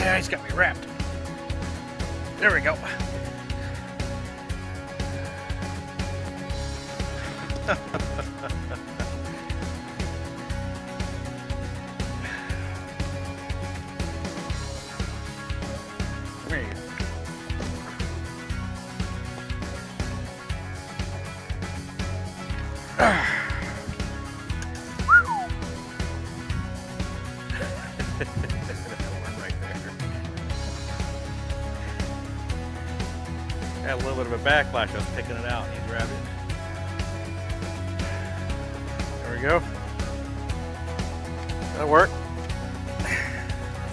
Yeah, he's got me wrapped. There we go. There you go. Had a little bit of a backlash. I was picking it out and he grabbed it. There we go. That'll work.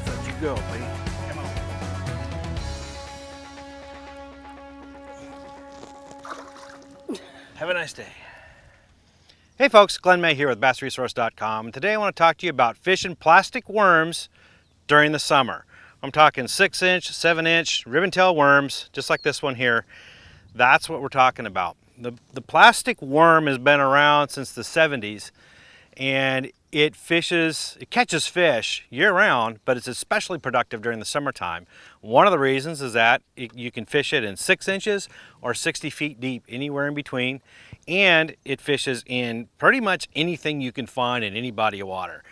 Let you go, buddy. Come on. Have a nice day. Hey folks, Glenn May here with BassResource.com. Today I want to talk to you about fishing plastic worms during the summer. I'm talking 6-inch, 7-inch ribbon tail worms, just like this one here. That's what we're talking about. The plastic worm has been around since the 70s, and it catches fish year-round, but it's especially productive during the summertime. One of the reasons is that you can fish it in 6 inches or 60 feet deep, anywhere in between, and it fishes in pretty much anything you can find in any body of water.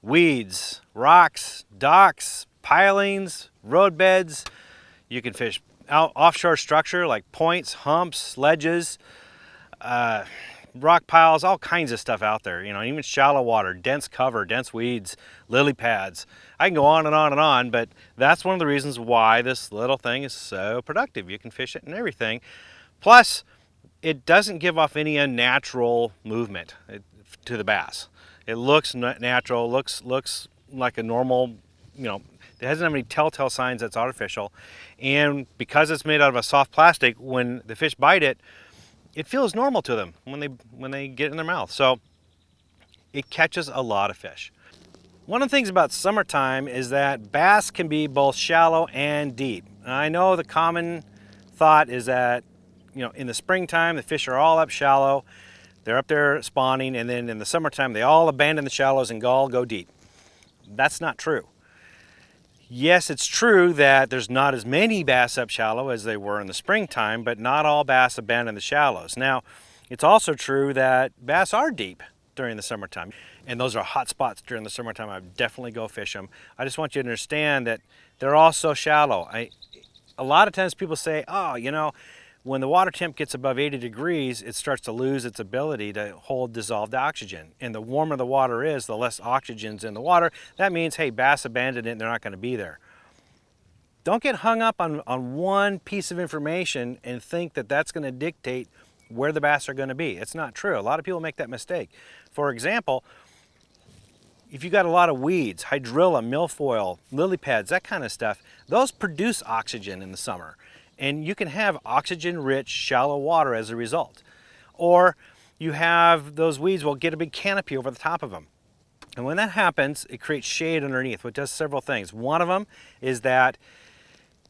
Weeds, rocks, docks, pilings, roadbeds. You can fish out offshore structure like points, humps, ledges, rock piles, all kinds of stuff out there. You know, even shallow water, dense cover, dense weeds, lily pads. I can go on and on and on, but that's one of the reasons why this little thing is so productive. You can fish it in everything. Plus, it doesn't give off any unnatural movement to the bass. It looks natural, looks like a normal, you know, it doesn't have any telltale signs that's artificial. And because it's made out of a soft plastic, when the fish bite it, it feels normal to them when they get it in their mouth. So it catches a lot of fish. One of the things about summertime is that bass can be both shallow and deep. And I know the common thought is that, you know, in the springtime, the fish are all up shallow. They're up there spawning, and then in the summertime, they all abandon the shallows and all go deep. That's not true. Yes, it's true that there's not as many bass up shallow as they were in the springtime, but not all bass abandon the shallows. Now, it's also true that bass are deep during the summertime, and those are hot spots during the summertime. I would definitely go fish them. I just want you to understand that they're also shallow. A lot of times people say, oh, you know, when the water temp gets above 80 degrees, it starts to lose its ability to hold dissolved oxygen. And the warmer the water is, the less oxygen's in the water. That means, hey, bass abandoned it and they're not going to be there. Don't get hung up on one piece of information and think that that's going to dictate where the bass are going to be. It's not true. A lot of people make that mistake. For example, if you got a lot of weeds, hydrilla, milfoil, lily pads, that kind of stuff, those produce oxygen in the summer. And you can have oxygen-rich, shallow water as a result. Or you have those weeds will get a big canopy over the top of them. And when that happens, it creates shade underneath, which does several things. One of them is that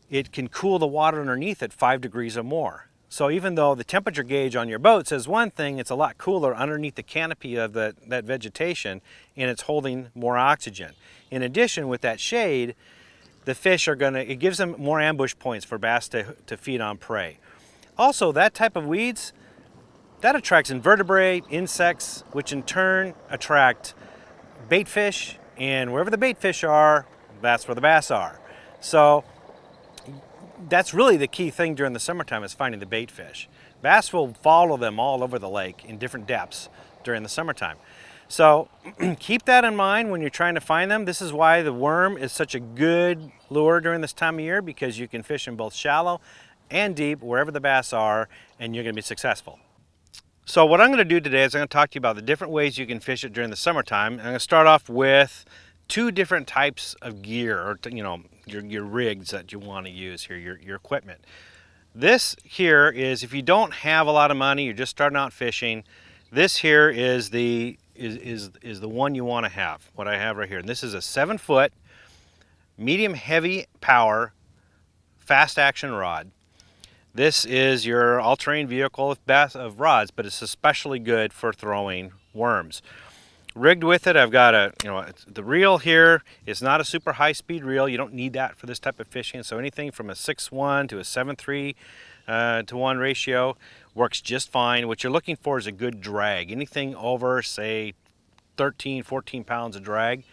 it can cool the water underneath at 5 degrees or more. So even though the temperature gauge on your boat says one thing, it's a lot cooler underneath the canopy of that vegetation, and it's holding more oxygen. In addition, with that shade, the fish it gives them more ambush points for bass to feed on prey. Also, that type of weeds, that attracts invertebrate, insects, which in turn attract bait fish, and wherever the bait fish are, that's where the bass are. So that's really the key thing during the summertime, is finding the bait fish. Bass will follow them all over the lake in different depths during the summertime. So keep that in mind when you're trying to find them. This is why the worm is such a good lure during this time of year, because you can fish in both shallow and deep, wherever the bass are, and you're going to be successful. So what I'm going to do today is I'm going to talk to you about the different ways you can fish it during the summertime. I'm going to start off with 2 different types of gear, or you know, your rigs that you want to use here, your equipment. This here is, if you don't have a lot of money, you're just starting out fishing, this here is the one you want to have, what I have right here. And this is a 7-foot, medium heavy power, fast action rod. This is your all-terrain vehicle of rods, but it's especially good for throwing worms. Rigged with it, I've got the reel here is not a super high speed reel. You don't need that for this type of fishing. So anything from a 6:1 to a 7:3 to 1 ratio works just fine. What you're looking for is a good drag. Anything over, say, 13, 14 pounds of drag.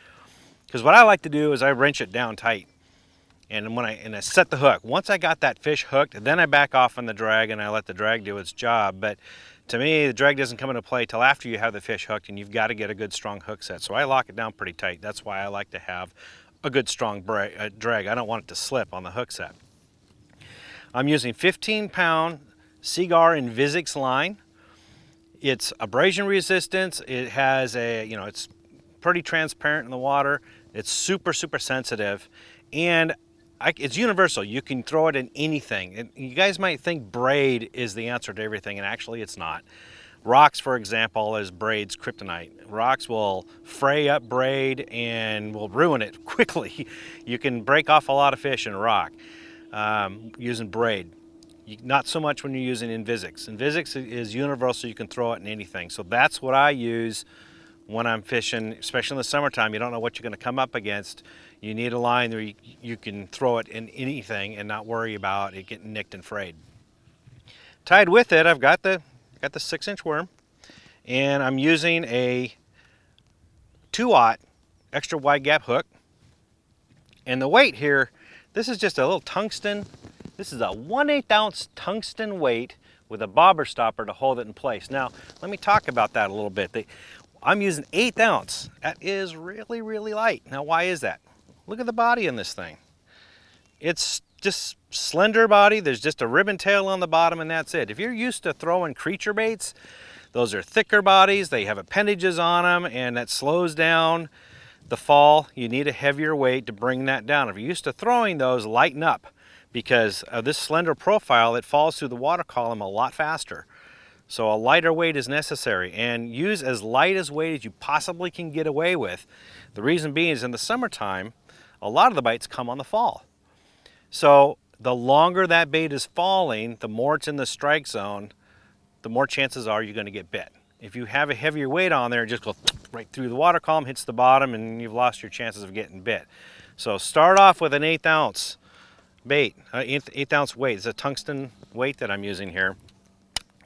Because what I like to do is I wrench it down tight. And when I set the hook, once I got that fish hooked, then I back off on the drag and I let the drag do its job. But to me, the drag doesn't come into play till after you have the fish hooked, and you've got to get a good strong hook set. So I lock it down pretty tight. That's why I like to have a good strong drag. I don't want it to slip on the hook set. I'm using 15-pound Seaguar Invisix line. It's abrasion resistance. It has it's pretty transparent in the water. It's super, super sensitive, and it's universal. You can throw it in anything. And you guys might think braid is the answer to everything, and actually it's not. Rocks, for example, is braid's kryptonite. Rocks will fray up braid and will ruin it quickly. You can break off a lot of fish in a rock using braid. Not so much when you're using Invisix. Invisix is universal. You can throw it in anything. So that's what I use when I'm fishing, especially in the summertime. You don't know what you're going to come up against. You need a line where you can throw it in anything and not worry about it getting nicked and frayed. Tied with it, I've got the 6-inch worm, and I'm using a 2/0 extra wide gap hook. And the weight here, this is just a little tungsten. This is a 1/8 ounce tungsten weight with a bobber stopper to hold it in place. Now, let me talk about that a little bit. I'm using 1/8 ounce. That is really, really light. Now, why is that? Look at the body in this thing. It's just slender body. There's just a ribbon tail on the bottom, and that's it. If you're used to throwing creature baits, those are thicker bodies. They have appendages on them, and that slows down the fall. You need a heavier weight to bring that down. If you're used to throwing those, lighten up, because of this slender profile, it falls through the water column a lot faster. So a lighter weight is necessary, and use as light as weight as you possibly can get away with. The reason being is in the summertime, a lot of the bites come on the fall. So the longer that bait is falling, the more it's in the strike zone, the more chances are you're going to get bit. If you have a heavier weight on there, it just goes right through the water column, hits the bottom, and you've lost your chances of getting bit. So start off with an 1/8 ounce bait, 1/8 ounce weight. It's a tungsten weight that I'm using here.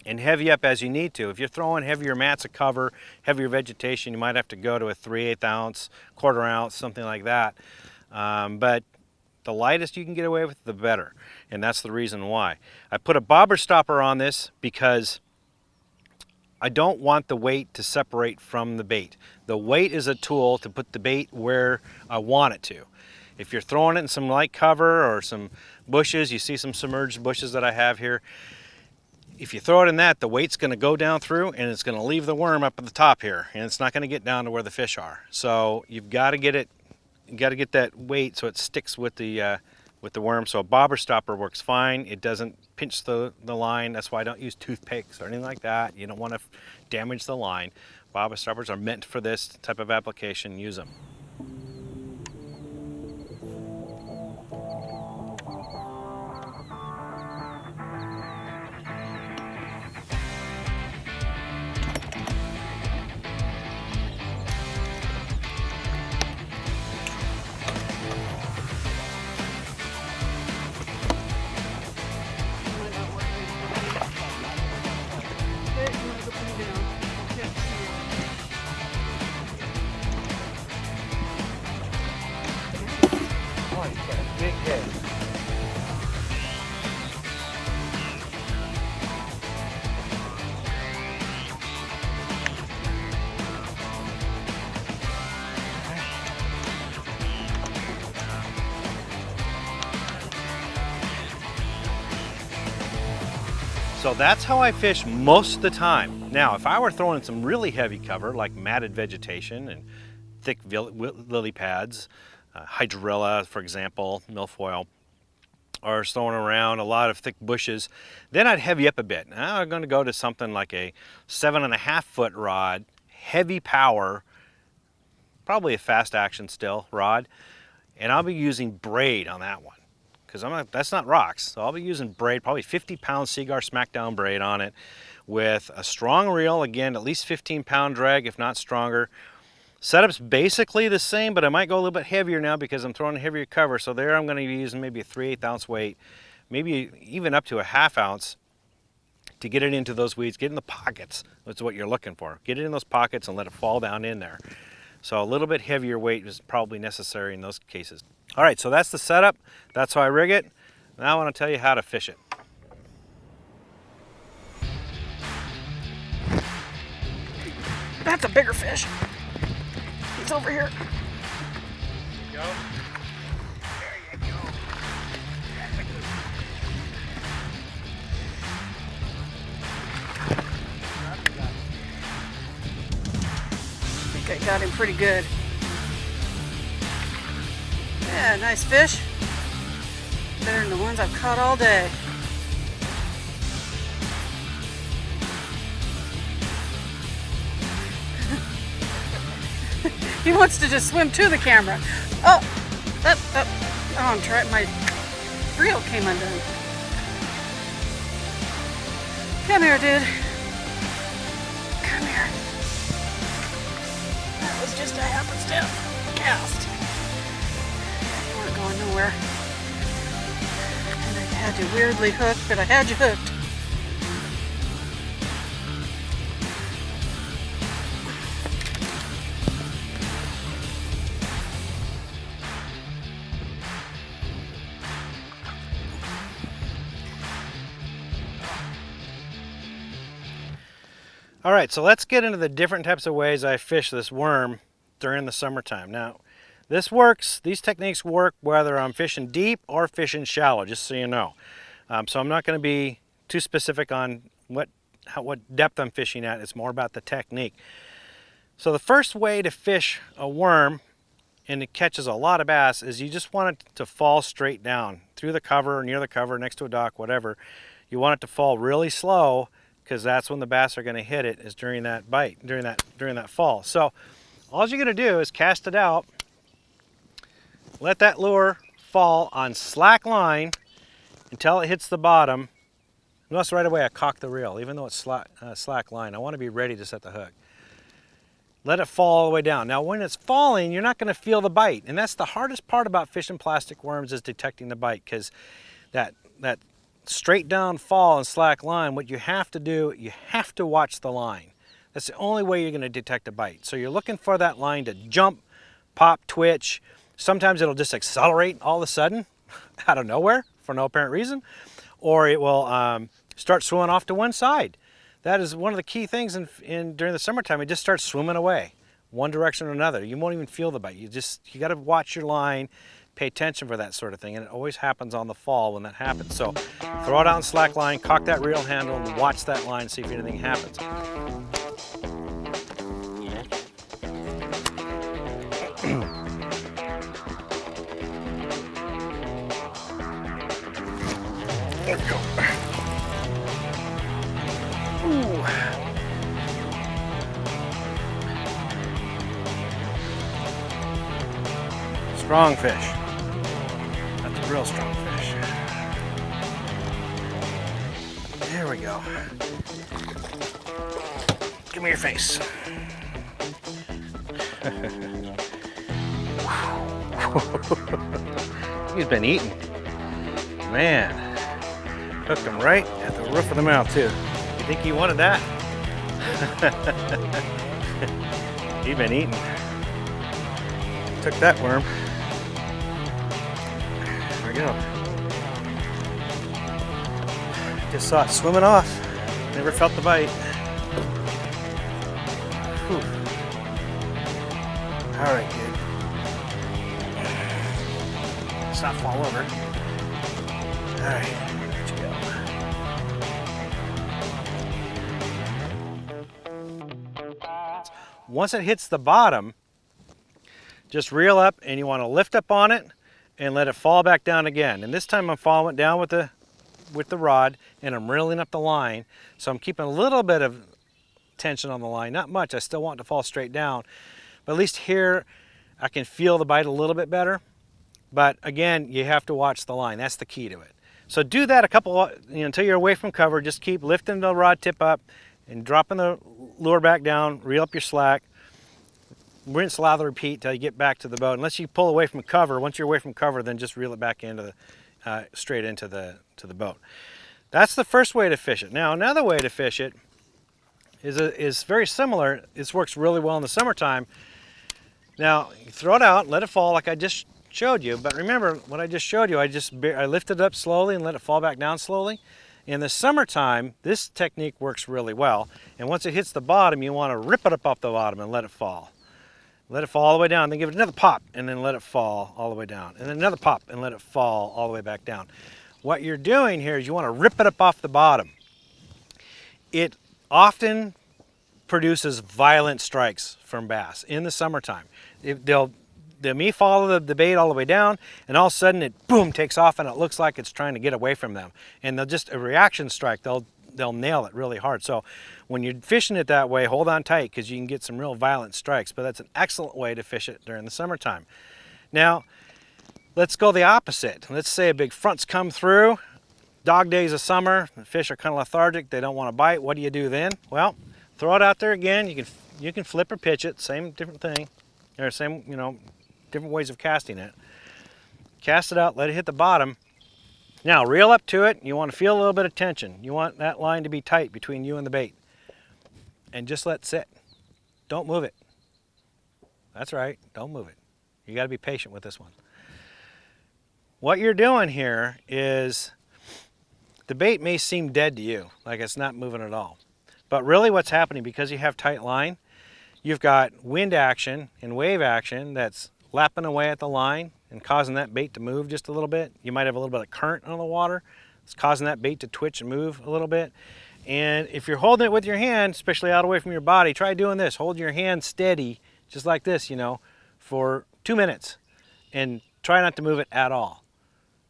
And heavy up as you need to. If you're throwing heavier mats of cover, heavier vegetation, you might have to go to a 3/8 ounce, 1/4 ounce, something like that. But the lightest you can get away with, the better. And that's the reason why. I put a bobber stopper on this because I don't want the weight to separate from the bait. The weight is a tool to put the bait where I want it to. If you're throwing it in some light cover or some bushes, you see some submerged bushes that I have here, if you throw it in that, the weight's going to go down through and it's going to leave the worm up at the top here, and it's not going to get down to where the fish are. So you've got to get it, you got to get that weight so it sticks with the worm. So a bobber stopper works fine. It doesn't pinch the line. That's why I don't use toothpicks or anything like that. You don't want to damage the line. Bobber stoppers are meant for this type of application. Use them. Big head. So that's how I fish most of the time. Now, if I were throwing some really heavy cover, like matted vegetation and thick lily pads, hydrilla, for example, milfoil, or throwing around a lot of thick bushes, then I'd heavy up a bit. Now I'm going to go to something like a 7.5 foot rod, heavy power, probably a fast action still rod, and I'll be using braid on that one, because that's not rocks. So I'll be using braid, probably 50-pound Seaguar Smackdown braid on it, with a strong reel, again, at least 15-pound drag, if not stronger. Setup's basically the same, but I might go a little bit heavier now because I'm throwing a heavier cover. So there I'm going to be using maybe a 3/8 ounce weight, maybe even up to a 1/2 ounce to get it into those weeds, get in the pockets. That's what you're looking for. Get it in those pockets and let it fall down in there. So a little bit heavier weight is probably necessary in those cases. All right, so that's the setup. That's how I rig it. Now I want to tell you how to fish it. That's a bigger fish. He's over here. Go. There you go. I think I got him pretty good. Yeah, nice fish. Better than the ones I've caught all day. He wants to just swim to the camera. Oh, I'm trying. My reel came undone. Come here, dude. Come here. That was just a happenstance cast. You weren't going nowhere. And I had you weirdly hooked, but I had you hooked. All right, so let's get into the different types of ways I fish this worm during the summertime. Now, this works, these techniques work whether I'm fishing deep or fishing shallow, just so you know. So I'm not going to be too specific on what depth I'm fishing at. It's more about the technique. So the first way to fish a worm, and it catches a lot of bass, is you just want it to fall straight down through the cover, near the cover, next to a dock, whatever. You want it to fall really slow, because that's when the bass are going to hit it, is during that bite, during that fall. So all you're going to do is cast it out, let that lure fall on slack line until it hits the bottom. Notice right away I cock the reel, even though it's slack line. I want to be ready to set the hook. Let it fall all the way down. Now when it's falling, you're not going to feel the bite, and that's the hardest part about fishing plastic worms, is detecting the bite, because that straight down fall and slack line, what you have to do, you have to watch the line. That's the only way you're going to detect a bite. So you're looking for that line to jump, pop, twitch. Sometimes it'll just accelerate all of a sudden out of nowhere for no apparent reason, or it will start swimming off to one side. That is one of the key things during the summertime. It just starts swimming away one direction or another. You won't even feel the bite. You got to watch your line, pay attention for that sort of thing, and it always happens on the fall when that happens. So throw it out on slack line, cock that reel handle, and watch that line, see if anything happens. There we go. Ooh. Strong fish. That's a real strong fish. There we go. Give me your face. He's been eating. Man, hooked him right at the roof of the mouth too. You think he wanted that? He's been eating. Took that worm. There we go. Just saw it swimming off. Never felt the bite. Whew. All right, kid. Let's not fall over. All right, let you go. Once it hits the bottom, just reel up, and you want to lift up on it and let it fall back down again. And this time I'm following it down with the rod, and I'm reeling up the line. So I'm keeping a little bit of tension on the line, not much. I still want it to fall straight down, but at least here I can feel the bite a little bit better. But again, you have to watch the line. That's the key to it. So do that a couple, until you're away from cover. Just keep lifting the rod tip up and dropping the lure back down, reel up your slack, rinse, lather, repeat till you get back to the boat. Unless you pull away from cover, once you're away from cover, then just reel it back into the, straight into the boat. That's the first way to fish it. Now another way to fish it is very similar. This works really well in the summertime. Now you throw it out, let it fall like I just showed you, but remember what I just showed you, I lifted it up slowly and let it fall back down slowly. In the summertime, this technique works really well, and once it hits the bottom, you want to rip it up off the bottom and let it fall. Let it fall all the way down, then give it another pop, and then let it fall all the way down, and then another pop, and let it fall all the way back down. What you're doing here is you want to rip it up off the bottom. It often produces violent strikes from bass in the summertime. They may follow the bait all the way down, and all of a sudden it boom takes off, and it looks like it's trying to get away from them. And they'll just a reaction strike. They'll nail it really hard. So when you're fishing it that way, hold on tight because you can get some real violent strikes. But that's an excellent way to fish it during the summertime. Now let's go the opposite. Let's say a big front's come through. Dog days of summer. The fish are kind of lethargic. They don't want to bite. What do you do then? Well, throw it out there again. You can flip or pitch it. Same different thing. Or same, you know, different ways of casting it. Cast it out, let it hit the bottom. Now reel up to it. You want to feel a little bit of tension. You want that line to be tight between you and the bait. And just let it sit. Don't move it. That's right, don't move it. You got to be patient with this one. What you're doing here is the bait may seem dead to you, like it's not moving at all. But really what's happening, because you have tight line, you've got wind action and wave action that's lapping away at the line and causing that bait to move just a little bit. You might have a little bit of current on the water. It's causing that bait to twitch and move a little bit. And if you're holding it with your hand, especially out away from your body, try doing this. Hold your hand steady, just like this, you know, for 2 minutes. And try not to move it at all.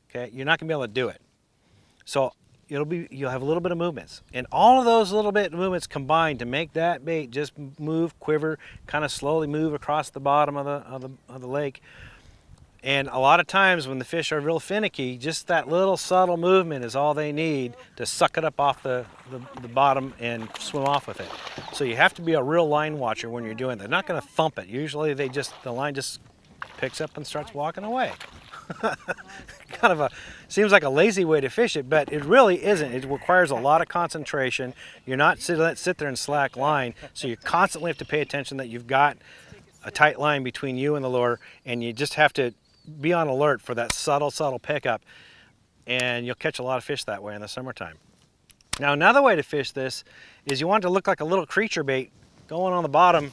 Okay, you're not gonna be able to do it. So you'll have a little bit of movements. And all of those little bit of movements combine to make that bait just move, quiver, kind of slowly move across the bottom of the lake. And a lot of times when the fish are real finicky, just that little subtle movement is all they need to suck it up off the bottom and swim off with it. So you have to be a real line watcher when you're doing that. They're not gonna thump it. Usually the line just picks up and starts walking away. Kind of seems like a lazy way to fish it, but it really isn't. It requires a lot of concentration. You're not sit there and slack line, so you constantly have to pay attention that you've got a tight line between you and the lure, and you just have to be on alert for that subtle pickup, and you'll catch a lot of fish that way in the summertime. Now another way to fish this is you want it to look like a little creature bait going on the bottom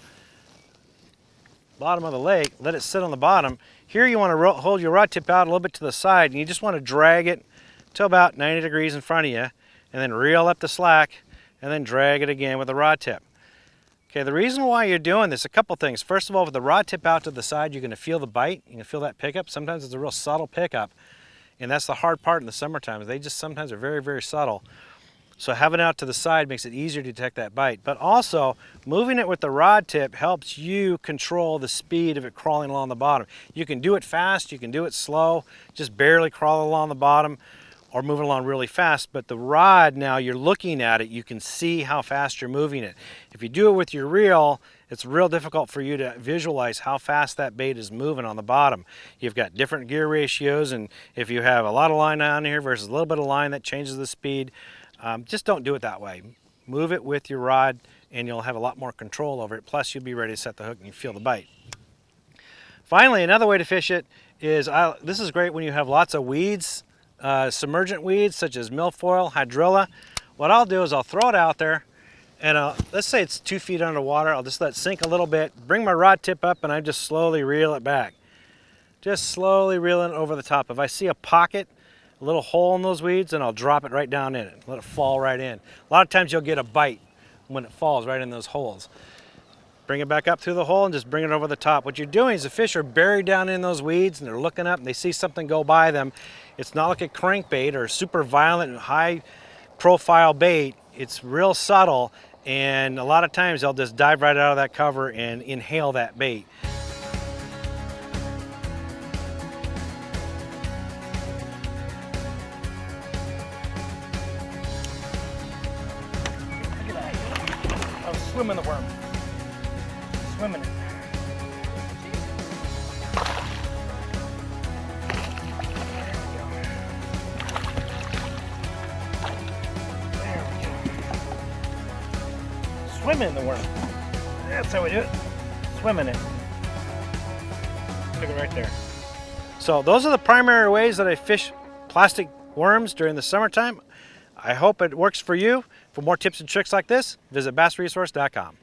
of the lake. Let it sit on the bottom. Here you want to hold your rod tip out a little bit to the side, and you just want to drag it to about 90 degrees in front of you, and then reel up the slack, and then drag it again with the rod tip. Okay, the reason why you're doing this, a couple things. First of all, with the rod tip out to the side, you're going to feel the bite. You can feel that pickup. Sometimes it's a real subtle pickup, and that's the hard part in the summertime. They just sometimes are very, very subtle. So having it out to the side makes it easier to detect that bite. But also, moving it with the rod tip helps you control the speed of it crawling along the bottom. You can do it fast, you can do it slow, just barely crawl along the bottom, or move it along really fast. But the rod, now you're looking at it, you can see how fast you're moving it. If you do it with your reel, it's real difficult for you to visualize how fast that bait is moving on the bottom. You've got different gear ratios, and if you have a lot of line on here versus a little bit of line, that changes the speed. Just don't do it that way. Move it with your rod and you'll have a lot more control over it. Plus you'll be ready to set the hook and you feel the bite. Finally, another way to fish it is, this is great when you have lots of weeds, submergent weeds such as milfoil, hydrilla. What I'll do is I'll throw it out there and let's say it's 2 feet underwater. I'll just let it sink a little bit, bring my rod tip up, and I just slowly reel it back. Just slowly reeling it over the top. If I see a pocket, a little hole in those weeds, and I'll drop it right down in it. Let it fall right in. A lot of times you'll get a bite when it falls right in those holes. Bring it back up through the hole and just bring it over the top. What you're doing is the fish are buried down in those weeds and they're looking up and they see something go by them. It's not like a crankbait or super violent and high profile bait. It's real subtle, and a lot of times they'll just dive right out of that cover and inhale that bait. Swimming the worm. Swimming it. swim in the worm. That's how we do it. Swim in it. Look at it right there. So those are the primary ways that I fish plastic worms during the summertime. I hope it works for you. For more tips and tricks like this, visit bassresource.com.